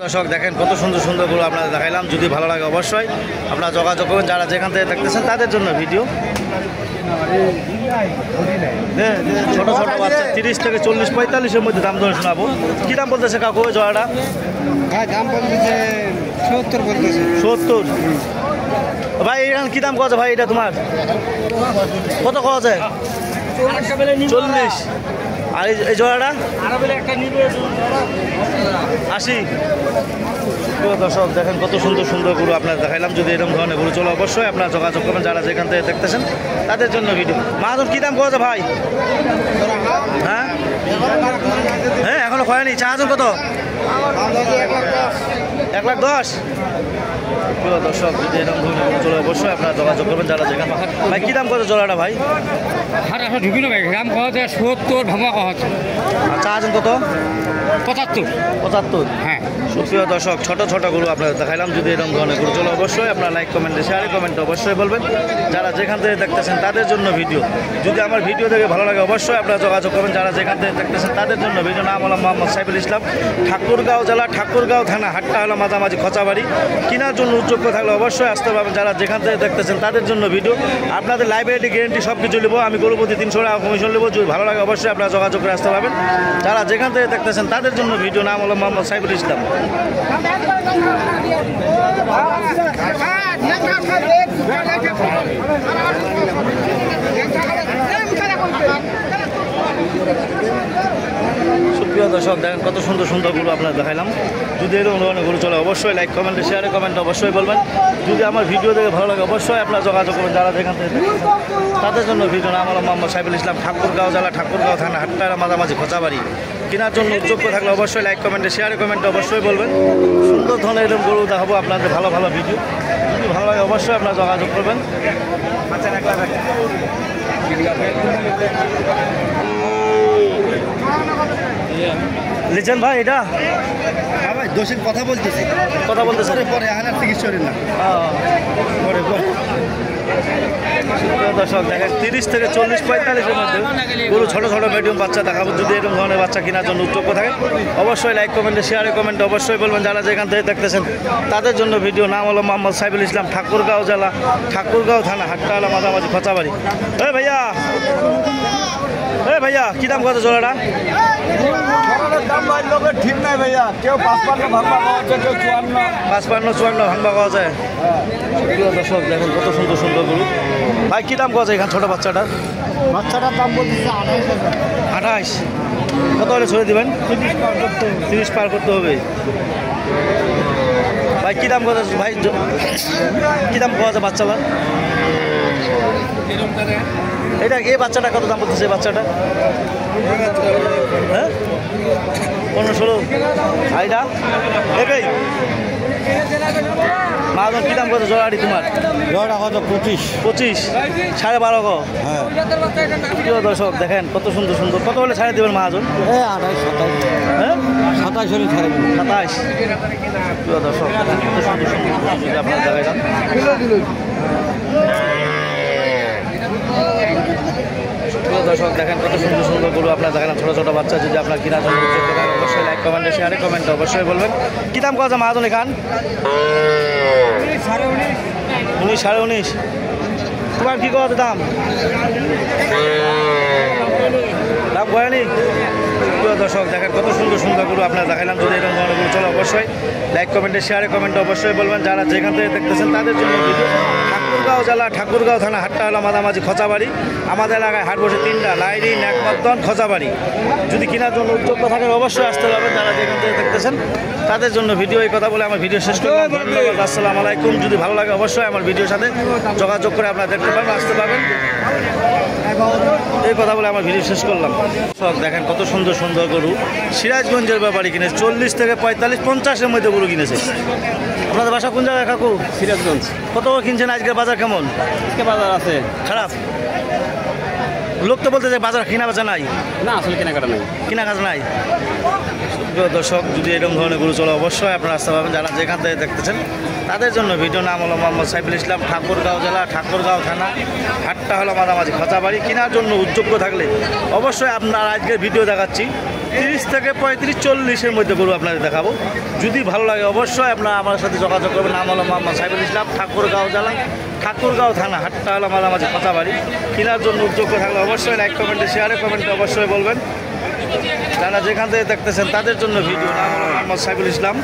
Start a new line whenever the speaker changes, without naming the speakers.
দর্শক দেখেন কত সুন্দর সুন্দর গরু আপনাদের দেখাইলাম। যদি ভালো লাগে অবশ্যই আপনারা যোগাযোগ করবেন। যারা যেখান থেকে দেখতেছেন তাদের জন্য ভিডিও। ছোট ছোট বাচ্চা 30 থেকে 40 45-এর মধ্যে দাম ধরে শোনাবো। কী দাম বলতেছে কাকু ওই জোড়াটা?
দাম বলতেছে 70 বলতেছে।
70 ভাই এখানে কী দাম কত ভাই? এটা তোমার কত কওয়া যায়? 40। আর এই জোড়াটা 80। দর্শক দেখেন কত সুন্দর সুন্দর গরু আপনার দেখাইলাম। যদি এরকম ধরনের গরু চলে অবশ্যই আপনারা যোগাযোগ করবেন। যারা যেখান থেকে দেখতেছেন তাদের জন্য ভিডিও। মাহাজন কী দাম কত ভাই? হ্যাঁ হ্যাঁ এখনো হয়নি। চাহাজন কত? 1,10,000। দর্শক যদি এরকম ধরনের গরু চলে অবশ্যই আপনারা যোগাযোগ করবেন। যারা যেখানে ভাই কী দাম কত জোড়াটা ভাই?
ঢুকি না ভাই, দাম কত? 70 ভাঙা কত?
চাহাজন কত?
75।
হ্যাঁ সুপ্রিয় দর্শক ছোট ছোট গরু আপনাদের দেখাইলাম। যদি এরকম ধরনের গরু চলে অবশ্যই আপনারা লাইক কমেন্টে শেয়ারে কমেন্টে অবশ্যই বলবেন। যারা যেখান থেকে দেখতেছেন তাদের জন্য ভিডিও। যদি আমার ভিডিও দেখে ভালো লাগে অবশ্যই আপনারা যোগাযোগ করবেন। যারা যেখান থেকে দেখতেছেন তাদের জন্য ভিডিও। নাম হলাম মোহাম্মদ সাইফুল ইসলাম, ঠাকুরগাঁও জেলা, ঠাকুরগাঁও থানা, হাটটা হলো মাঝামাঝি খচাবাড়ি। কেনার জন্য উদ্যোগ থাকলে অবশ্যই আসতে পারবেন। যারা যেখান থেকে দেখতেছেন তাদের জন্য ভিডিও। আপনাদের লাইব্রেরি গ্যারেন্টি সব কিছু নেবো। আমি গরু প্রতি 300 টাকা কমিশন নেবো। যদি ভালো লাগে অবশ্যই আপনারা যোগাযোগ করে আসতে পারবেন। যারা যেখান থেকে দেখতেছেন তাদের জন্য ভিডিও। নাম হলো মোহাম্মদ সাইফুল ইসলাম। সুপ্রিয় দর্শক দেখেন কত সুন্দর সুন্দর গরু আপনার দেখাইলাম। যদি এরকম ধরনের গরু চলে অবশ্যই লাইক কমেন্টে শেয়ারে কমেন্টে অবশ্যই বলবেন। যদি আমার ভিডিও দেখে ভালো লাগে অবশ্যই আপনারা যোগাযোগ করবেন। যারা যেখান থেকে তাদের জন্য ভিডিও। নাম হলো মোহাম্মদ সাইফুল ইসলাম, ঠাকুরগাঁও জেলা, ঠাকুরগাঁও থানা, হাট্টারা মাঝামাঝি খোঁচাবাড়ি। কেনার জন্য যোগ্য থাকলে অবশ্যই লাইক কমেন্টে শেয়ারে কমেন্টে অবশ্যই বলবেন। সুন্দর ধরনের এরকম গরু দেখাবো আপনাদের ভালো ভালো ভিডিও। যদি ভালো লাগে অবশ্যই আপনারা যোগাযোগ করবেন। লিখছেন ভাই এটা?
হ্যাঁ ভাই, দোষের কথা বলতেছি।
কথা বলতেছে
পরে আনার চিকিৎসকের না পরে
দর্শক দেখেন 30 থেকে 40-45-এর মধ্যে গরু ছোটো ছোটো মিডিয়াম বাচ্চা দেখাবো। যদি এরকম ধরনের বাচ্চা কেনার জন্য উদ্যোগ থাকে অবশ্যই লাইক কমেন্টে শেয়ারে কমেন্টে অবশ্যই বলবেন। যারা যেখান থেকে দেখতেছেন তাদের জন্য ভিডিও। নাম হলো মোহাম্মদ সাইফুল ইসলাম, ঠাকুরগাঁও জেলা, ঠাকুরগাঁও থানা, হাট্টালা মাঝামাঝি খোঁচাবাড়ি। ভাইয়া কী দাম কত জোড়াটা?
দাম ভাই লোকের ঠিক নাই ভাইয়া। কেউ 55 ভাঙবা পাওয়া যায়, কেউ
55-54 ভাঙবা পাওয়া যায়। দর্শক দেখুন কত সুন্দর সুন্দর গরু। ভাই কী দাম কত এখানে ছোটো বাচ্চাটার?
বাচ্চাটার দাম বলতেছে
28। কত হলে ছেড়ে দেবেন? 30 পার করতে হবে। ভাই কী দাম কত ভাই? কী দাম পাওয়া যায় বাচ্চাটা? এটা এই বাচ্চাটা কত দাম বলতেছে? এই বাচ্চাটা হ্যাঁ 15-16। আইডা এটাই মাজন কী দাম কত জোড়াটি তোমার?
জোড়া কত? 25।
12.5 গো।
হ্যাঁ
প্রিয় দর্শক দেখেন কত সুন্দর সুন্দর। কত হলে ছাড়ে দেবেন মাহাজন?
28-27।
হ্যাঁ
27 হলে ছাড়ে দেবেন।
27। প্রিয় দর্শক কত সুন্দর সুন্দর যদি আপনারা দেখান। প্রিয় দর্শক দেখেন কত সুন্দর সুন্দর গরু আপনার দেখান। ছোটো ছোটো বাচ্চা যদি আপনার কেনার জন্য উদ্যোগ করেন অবশ্যই লাইক কমেন্টে শেয়ারে কমেন্টে অবশ্যই বলবেন। কী দাম কত মাহাজন এখান? 19-19। তোমার কী কত দাম? দাম করেনি। প্রিয় দর্শক দেখেন কত সুন্দর সুন্দর গরু আপনার দেখালাম। যদি এরকম ধরনের গরু চলে অবশ্যই লাইক কমেন্টে শেয়ারে কমেন্টে অবশ্যই বলবেন। যারা যেখান থেকে দেখতেছেন তাদের জন্য ভিডিও। ঠাকুরগাঁও জেলা, ঠাকুরগাঁও থানা, হাট্টা হলো মাঝামাঝি খোঁচাবাড়ি। আমাদের এলাকায় হাট বসে 3টা, লাইরি, নেকমদ্দন, খোঁচাবাড়ি। যদি কেনার জন্য উদ্যোগ থাকে অবশ্যই আসতে পারবেন। যারা যেখান থেকে দেখতেছেন তাদের জন্য ভিডিও। এই কথা বলে আমার ভিডিও শেষ করলাম। ধন্যবাদ, আসসালামু আলাইকুম। যদি ভালো লাগে অবশ্যই আমার ভিডিওর সাথে যোগাযোগ করে আপনারা দেখতে পারবেন, আসতে পারবেন। এই কথা বলে আমার ভিডিও শেষ করলাম। সব দেখেন কত সুন্দর সুন্দর গরু সিরাজগঞ্জের ব্যাপারী কিনেছে। 40 থেকে 45-50-এর মধ্যে গরু কিনেছে। আপনাদের বাসা কোন জায়গায় কাকু?
সিরাজগঞ্জ।
কত কিনছেন? আজকের বাজার কেমন?
আজকে বাজার আছে
খারাপ। লোক তো বলতে যে বাজার কেনা বেচা নাই।
না, আসলে কেনাকাটা নাই,
কেনাকাটা নাই। দর্শক যদি এরকম ধরনের গরু চলে অবশ্যই আপনারা আসতে পারবেন। যারা যেখান থেকে দেখতেছেন তাদের জন্য ভিডিও। নাম হলো মোহাম্মদ সাইফুল ইসলাম, ঠাকুরগাঁও জেলা, ঠাকুরগাঁও থানা, হাটটা হলো মাঝামাঝি খচাবাড়ি। কেনার জন্য উদ্যোগ্য থাকলে অবশ্যই আপনার আজকের ভিডিও দেখাচ্ছি 30 থেকে 35-40-এর মধ্যে গরু আপনাদের দেখাবো। যদি ভালো লাগে অবশ্যই আপনারা আমার সাথে যোগাযোগ করবেন। নাম হলো মোহাম্মদ সাইফুল ইসলাম, ঠাকুরগাঁও জেলা, ঠাকুরগাঁও থানা, হাটটা হলো মাঝামাঝি খচাবাড়ি। কেনার জন্য উদ্যোগ্য থাকলে অবশ্যই লাইক কমেন্টে শেয়ারে কমেন্টে অবশ্যই বলবেন। যারা যেখান থেকে দেখতেছেন তাদের জন্য ভিডিও। নাম হলো মোহাম্মদ সাইফুল ইসলাম।